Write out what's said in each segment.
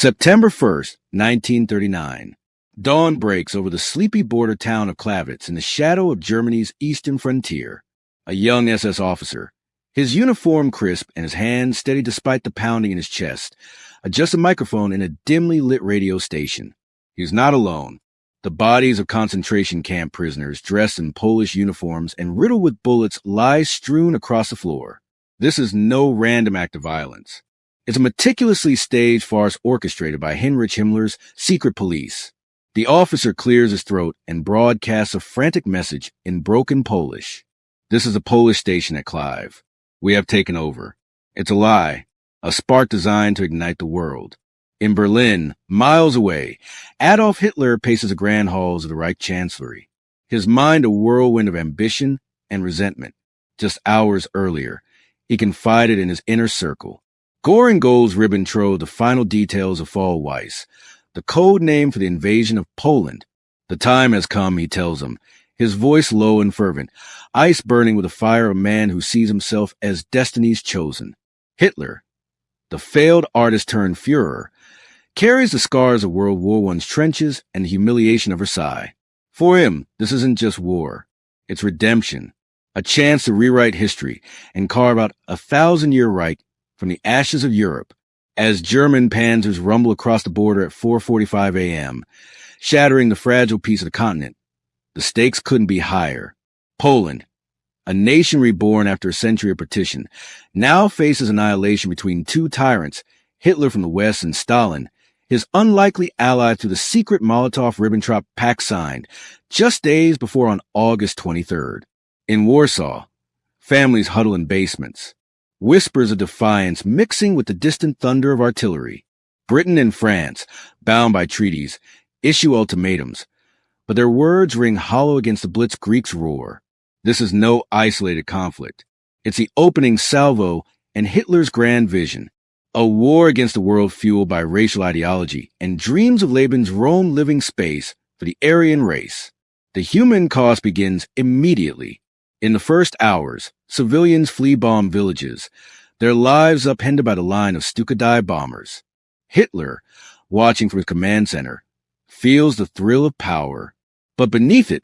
September 1st, 1939. Dawn breaks over the sleepy border town of Gleiwitz in the shadow of Germany's eastern frontier. A young SS officer, his uniform crisp and his hands steady despite the pounding in his chest, adjusts a microphone in a dimly lit radio station. He's not alone. The bodies of concentration camp prisoners dressed in Polish uniforms and riddled with bullets lie strewn across the floor. This is no random act of violence. It's a meticulously staged farce orchestrated by Heinrich Himmler's secret police. The officer clears his throat and broadcasts a frantic message in broken Polish. This is a Polish station at Clive. We have taken over. It's a lie, a spark designed to ignite the world. In Berlin, miles away, Adolf Hitler paces the grand halls of the Reich Chancellery, his mind a whirlwind of ambition and resentment. Just hours earlier, he confided in his inner circle. Gore and Gold's ribbon trove the final details of Fall Weiss, the code name for the invasion of Poland. The time has come, he tells them, his voice low and fervent, ice burning with the fire of a man who sees himself as destiny's chosen. Hitler, the failed artist-turned-Führer, carries the scars of World War I's trenches and the humiliation of Versailles. For him, this isn't just war. It's redemption, a chance to rewrite history and carve out a 1,000-year Reich from the ashes of Europe. As German panzers rumble across the border at 4:45 a.m., shattering the fragile peace of the continent, the stakes couldn't be higher. Poland, a nation reborn after a century of partition, now faces annihilation between two tyrants, Hitler from the West and Stalin, his unlikely ally through the secret Molotov-Ribbentrop Pact signed just days before on August 23rd. In Warsaw, families huddle in basements, whispers of defiance mixing with the distant thunder of artillery. Britain and France, bound by treaties, issue ultimatums, but their words ring hollow against the blitzkrieg's roar. This is no isolated conflict. It's the opening salvo and Hitler's grand vision, a war against the world fueled by racial ideology and dreams of Laban's Rome living space for the Aryan race. The human cost begins immediately. In the first hours, civilians flee-bomb villages, their lives upended by the line of Stuka bombers. Hitler, watching from his command center, feels the thrill of power, but beneath it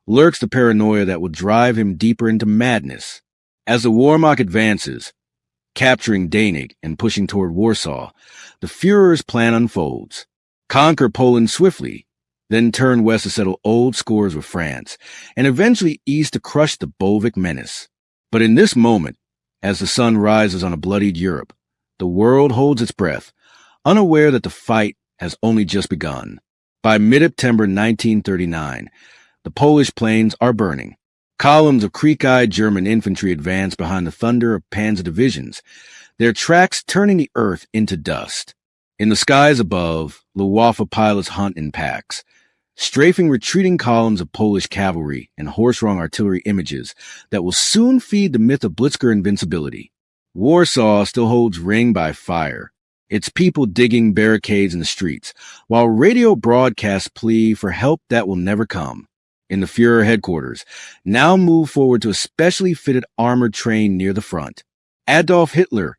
lurks the paranoia that will drive him deeper into madness. As the Wehrmacht advances, capturing Danig and pushing toward Warsaw, the Führer's plan unfolds. Conquer Poland swiftly, then turn west to settle old scores with France, and eventually east to crush the Bolshevik menace. But in this moment, as the sun rises on a bloodied Europe, the world holds its breath, unaware that the fight has only just begun. By mid-September 1939, the Polish plains are burning. Columns of creek-eyed German infantry advance behind the thunder of panzer divisions, their tracks turning the earth into dust. In the skies above, Luftwaffe pilots hunt in packs, strafing retreating columns of Polish cavalry and horse-drawn artillery images that will soon feed the myth of Blitzkrieg invincibility. Warsaw still holds ring by fire, its people digging barricades in the streets, while radio broadcasts plea for help that will never come. In the Führer headquarters, now move forward to a specially fitted armored train near the front. Adolf Hitler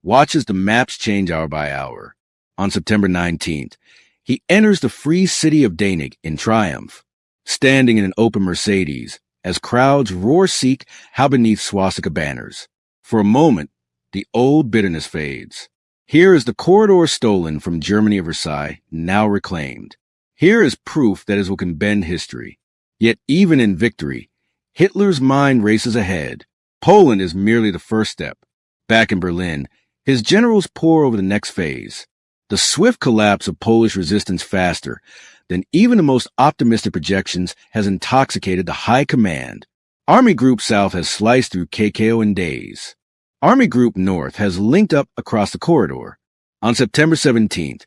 watches the maps change hour by hour. On September 19th, he enters the free city of Danig in triumph, standing in an open Mercedes as crowds roar seek how beneath swastika banners. For a moment, the old bitterness fades. Here is the corridor stolen from Germany of Versailles, now reclaimed. Here is proof that it can bend history. Yet even in victory, Hitler's mind races ahead. Poland is merely the first step. Back in Berlin, his generals pore over the next phase. The swift collapse of Polish resistance faster than even the most optimistic projections has intoxicated the high command. Army Group South has sliced through KKO in days. Army Group North has linked up across the corridor. On September 17th,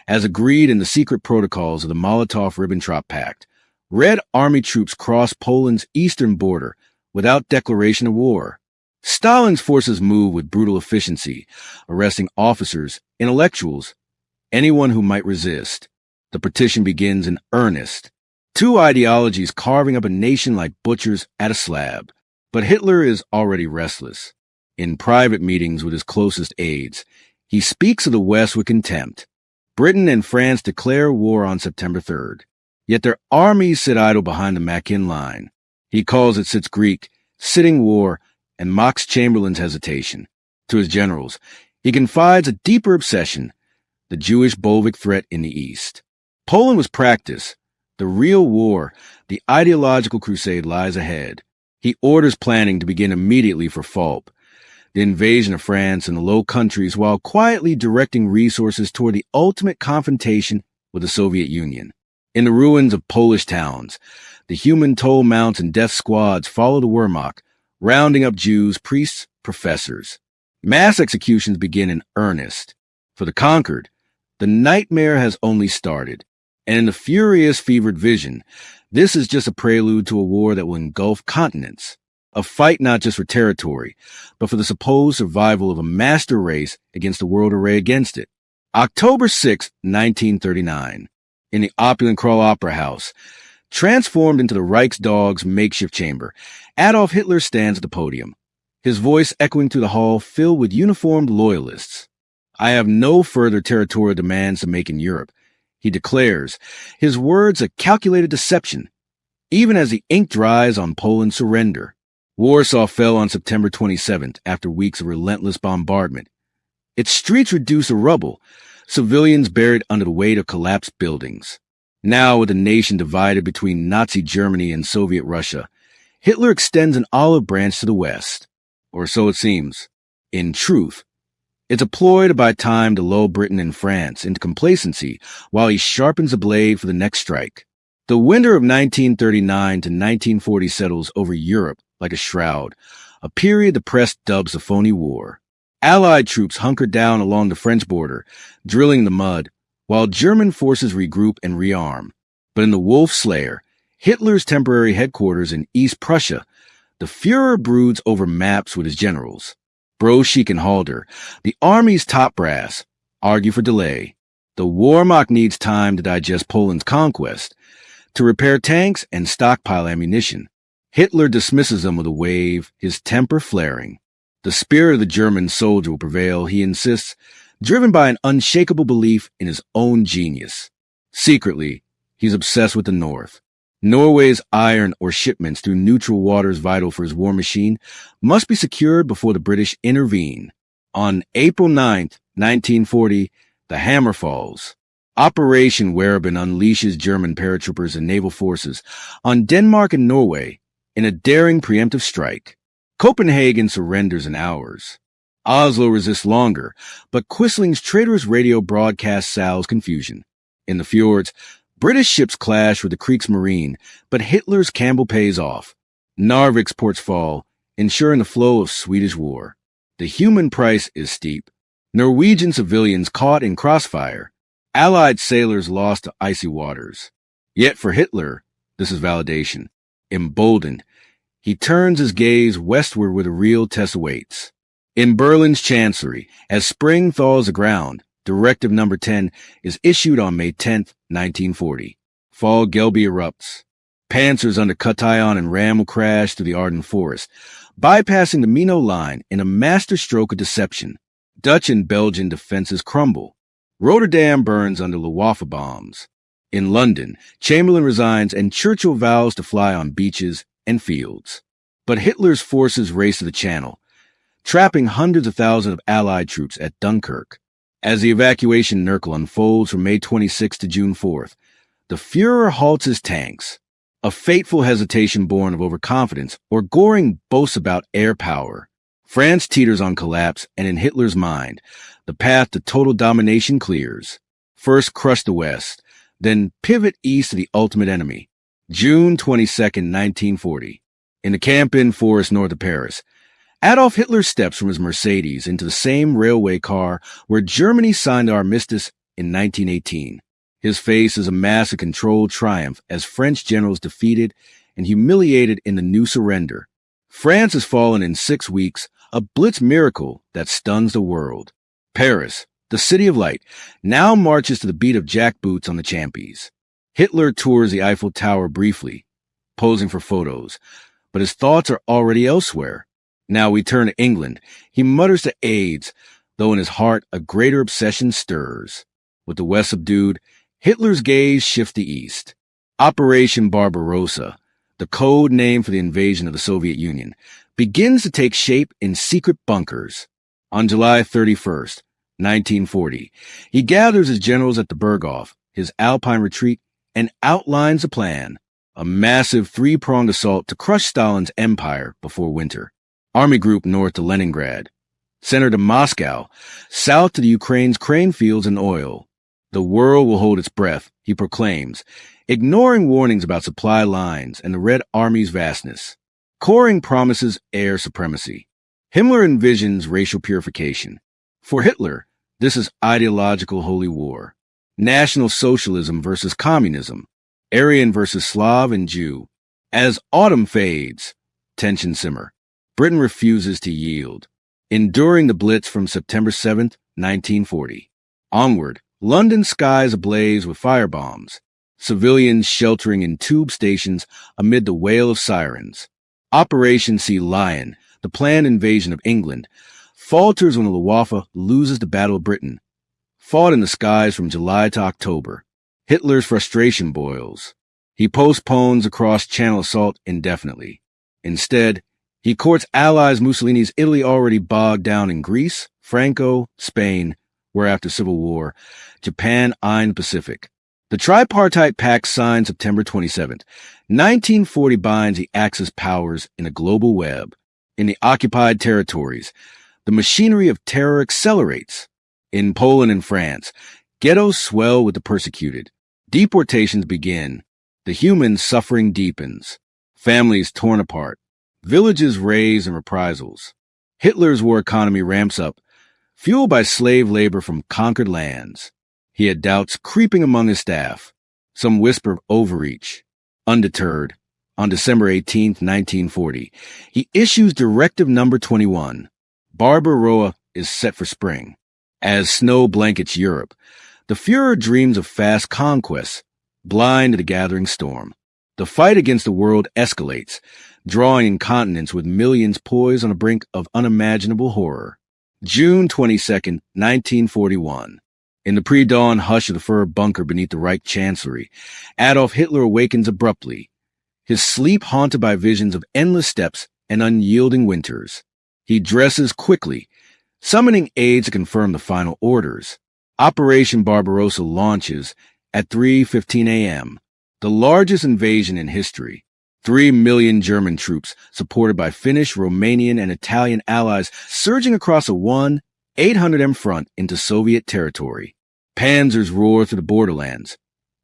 as agreed in the secret protocols of the Molotov-Ribbentrop Pact, Red Army troops crossed Poland's eastern border without declaration of war. Stalin's forces move with brutal efficiency, arresting officers, intellectuals, anyone who might resist. The partition begins in earnest. Two ideologies carving up a nation like butchers at a slab. But Hitler is already restless. In private meetings with his closest aides, he speaks of the West with contempt. Britain and France declare war on September 3rd. Yet their armies sit idle behind the Mackin line. He calls it sits Greek, sitting war, and mocks Chamberlain's hesitation. To his generals, he confides a deeper obsession, the Jewish Bolshevik threat in the East. Poland was practice. The real war, the ideological crusade lies ahead. He orders planning to begin immediately for Fulp, the invasion of France and the Low Countries, while quietly directing resources toward the ultimate confrontation with the Soviet Union. In the ruins of Polish towns, the human toll mounts and death squads follow the Wehrmacht, rounding up Jews, priests, professors. Mass executions begin in earnest. For the conquered, the nightmare has only started. And in the furious, fevered vision, this is just a prelude to a war that will engulf continents. A fight not just for territory, but for the supposed survival of a master race against the world array against it. October 6, 1939. In the opulent Kroll Opera House, transformed into the Reichstag's makeshift chamber, Adolf Hitler stands at the podium, his voice echoing through the hall filled with uniformed loyalists. I have no further territorial demands to make in Europe, he declares, his words a calculated deception, even as the ink dries on Poland's surrender. Warsaw fell on September 27th after weeks of relentless bombardment. Its streets reduced to rubble, civilians buried under the weight of collapsed buildings. Now, with the nation divided between Nazi Germany and Soviet Russia, Hitler extends an olive branch to the west. Or so it seems. In truth, it's a ploy to buy time to lull Britain and France into complacency while he sharpens the blade for the next strike. The winter of 1939 to 1940 settles over Europe like a shroud, a period the press dubs a phony war. Allied troops hunker down along the French border, drilling the mud, while German forces regroup and rearm. But in the Wolf Slayer, Hitler's temporary headquarters in East Prussia, the Führer broods over maps with his generals. Broschik and Halder, the army's top brass, argue for delay. The Wehrmacht needs time to digest Poland's conquest, to repair tanks and stockpile ammunition. Hitler dismisses them with a wave, his temper flaring. The spirit of the German soldier will prevail, he insists, driven by an unshakable belief in his own genius. Secretly, he's obsessed with the North. Norway's iron or shipments through neutral waters vital for his war machine must be secured before the British intervene. On April 9th, 1940, the hammer falls. Operation Wehrabin unleashes German paratroopers and naval forces on Denmark and Norway in a daring preemptive strike. Copenhagen surrenders in hours. Oslo resists longer, but Quisling's traitorous radio broadcast sows confusion. In the fjords, British ships clash with the Kriegsmarine, but Hitler's Campbell pays off. Narvik's ports fall, ensuring the flow of Swedish war. The human price is steep. Norwegian civilians caught in crossfire. Allied sailors lost to icy waters. Yet for Hitler, this is validation. Emboldened, he turns his gaze westward where the real test awaits. In Berlin's chancellery, as spring thaws the ground, Directive No. 10 is issued on May 10, 1940. Fall Gelby erupts. Panzers under Cotillon and Ram will crash through the Ardennes forest, bypassing the Mino line in a master stroke of deception. Dutch and Belgian defenses crumble. Rotterdam burns under Luftwaffe bombs. In London, Chamberlain resigns and Churchill vows to fly on beaches and fields. But Hitler's forces race to the Channel, trapping hundreds of thousands of Allied troops at Dunkirk. As the evacuation circle unfolds from May 26 to June 4th, the Führer halts his tanks, a fateful hesitation born of overconfidence or Göring boasts about air power. France teeters on collapse, and in Hitler's mind, the path to total domination clears. First crush the West, then pivot east to the ultimate enemy. June 22, 1940. In the Camp-In forest north of Paris, Adolf Hitler steps from his Mercedes into the same railway car where Germany signed the armistice in 1918. His face is a mask of controlled triumph as French generals defeated and humiliated in the new surrender. France has fallen in 6 weeks, a blitz miracle that stuns the world. Paris, the city of light, now marches to the beat of jackboots on the Champies. Hitler tours the Eiffel Tower briefly, posing for photos, but his thoughts are already elsewhere. Now we turn to England. He mutters to aides, though in his heart a greater obsession stirs. With the West subdued, Hitler's gaze shifts to the East. Operation Barbarossa, the code name for the invasion of the Soviet Union, begins to take shape in secret bunkers. On July 31st, 1940, he gathers his generals at the Berghof, his Alpine retreat, and outlines a plan, a massive three-pronged assault to crush Stalin's empire before winter. Army Group north to Leningrad, center to Moscow, south to the Ukraine's grain fields and oil. The world will hold its breath, he proclaims, ignoring warnings about supply lines and the Red Army's vastness. Coring promises air supremacy. Himmler envisions racial purification. For Hitler, this is ideological holy war. National Socialism versus Communism. Aryan versus Slav and Jew. As autumn fades, tensions simmer. Britain refuses to yield. Enduring the Blitz from September 7th, 1940. Onward, London skies ablaze with firebombs. Civilians sheltering in tube stations amid the wail of sirens. Operation Sea Lion, the planned invasion of England, falters when the Luftwaffe loses the Battle of Britain. Fought in the skies from July to October. Hitler's frustration boils. He postpones the cross-channel assault indefinitely. Instead, he courts allies Mussolini's Italy already bogged down in Greece, Franco, Spain, where after civil war, Japan eyed the Pacific. The tripartite pact signed September 27th, 1940 binds the Axis powers in a global web. In the occupied territories, the machinery of terror accelerates. In Poland and France, ghettos swell with the persecuted. Deportations begin. The human suffering deepens. Families torn apart. Villages raised in reprisals. Hitler's war economy ramps up, fueled by slave labor from conquered lands. He had doubts creeping among his staff. Some whisper of overreach. Undeterred, on December 18, 1940, he issues Directive Number 21. Barbarossa is set for spring. As snow blankets Europe, the Führer dreams of fast conquests, blind to the gathering storm. The fight against the world escalates, drawing in continents with millions poised on the brink of unimaginable horror. June 22, 1941. In the pre-dawn hush of the fur bunker beneath the Reich Chancellery, Adolf Hitler awakens abruptly, his sleep haunted by visions of endless steppes and unyielding winters. He dresses quickly, summoning aides to confirm the final orders. Operation Barbarossa launches at 3:15 a.m., the largest invasion in history. 3 million German troops, supported by Finnish, Romanian, and Italian allies, surging across a 800m front into Soviet territory. Panzers roar through the borderlands,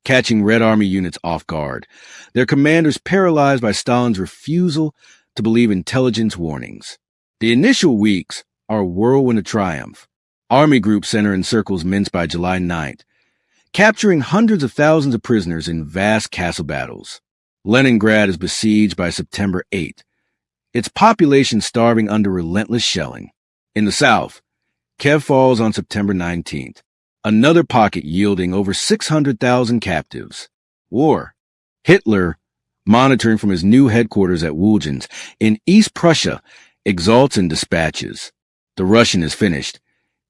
catching Red Army units off guard, their commanders paralyzed by Stalin's refusal to believe intelligence warnings. The initial weeks are a whirlwind of triumph. Army Group Center encircles Minsk by July 9th, capturing hundreds of thousands of prisoners in vast castle battles. Leningrad is besieged by September 8th, its population starving under relentless shelling. In the south, Kiev falls on September 19th, another pocket yielding over 600,000 captives. War. Hitler, monitoring from his new headquarters at Woulgens in East Prussia, exalts in dispatches. The Russian is finished.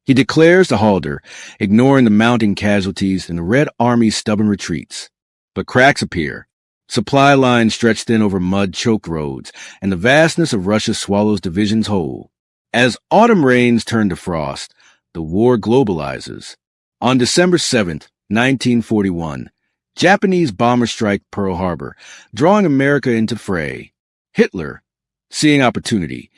He declares to Halder, ignoring the mounting casualties and the Red Army's stubborn retreats. But cracks appear. Supply lines stretch thin over mud-choked roads, and the vastness of Russia swallows divisions whole. As autumn rains turn to frost, the war globalizes. On December 7th, 1941, Japanese bombers strike Pearl Harbor, drawing America into the fray. Hitler, seeing opportunity,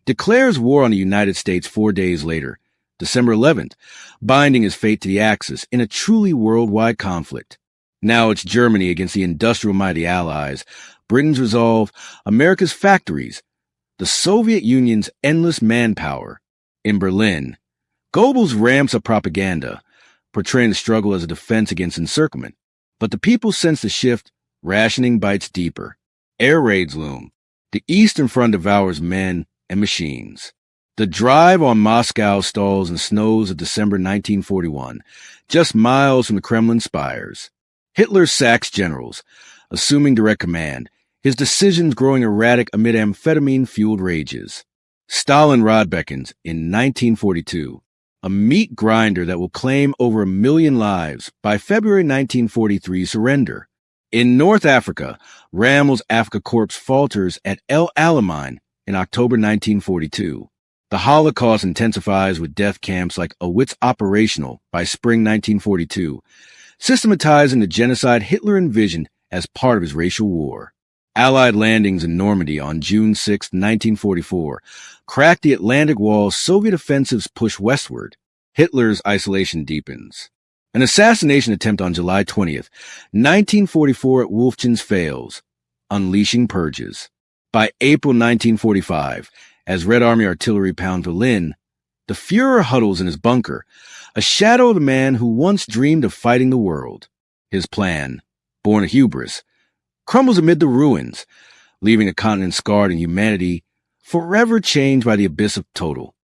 declares war on the United States 4 days later, December 11th, binding his fate to the Axis in a truly worldwide conflict. Now it's Germany against the industrial might of the Allies, Britain's resolve, America's factories, the Soviet Union's endless manpower. In Berlin, Goebbels ramps up propaganda, portraying the struggle as a defense against encirclement. But the people sense the shift, rationing bites deeper. Air raids loom. The Eastern Front devours men and machines. The drive on Moscow stalls in snows of December 1941, just miles from the Kremlin spires. Hitler sacks generals, assuming direct command, his decisions growing erratic amid amphetamine-fueled rages. Stalingrad beckons in 1942, a meat grinder that will claim over 1 million lives by February 1943 surrender. In North Africa, Rommel's Afrika Korps falters at El Alamein in October 1942. The Holocaust intensifies with death camps like Auschwitz operational by spring 1942, systematizing the genocide Hitler envisioned as part of his racial war. Allied landings in Normandy on June 6, 1944, cracked the Atlantic Wall. Soviet offensives push westward. Hitler's isolation deepens. An assassination attempt on July 20th, 1944 at Wolfchans fails, unleashing purges. By April 1945, as Red Army artillery pound Berlin, the Fuhrer huddles in his bunker, a shadow of the man who once dreamed of fighting the world. His plan, born of hubris, crumbles amid the ruins, leaving a continent scarred and humanity forever changed by the abyss of total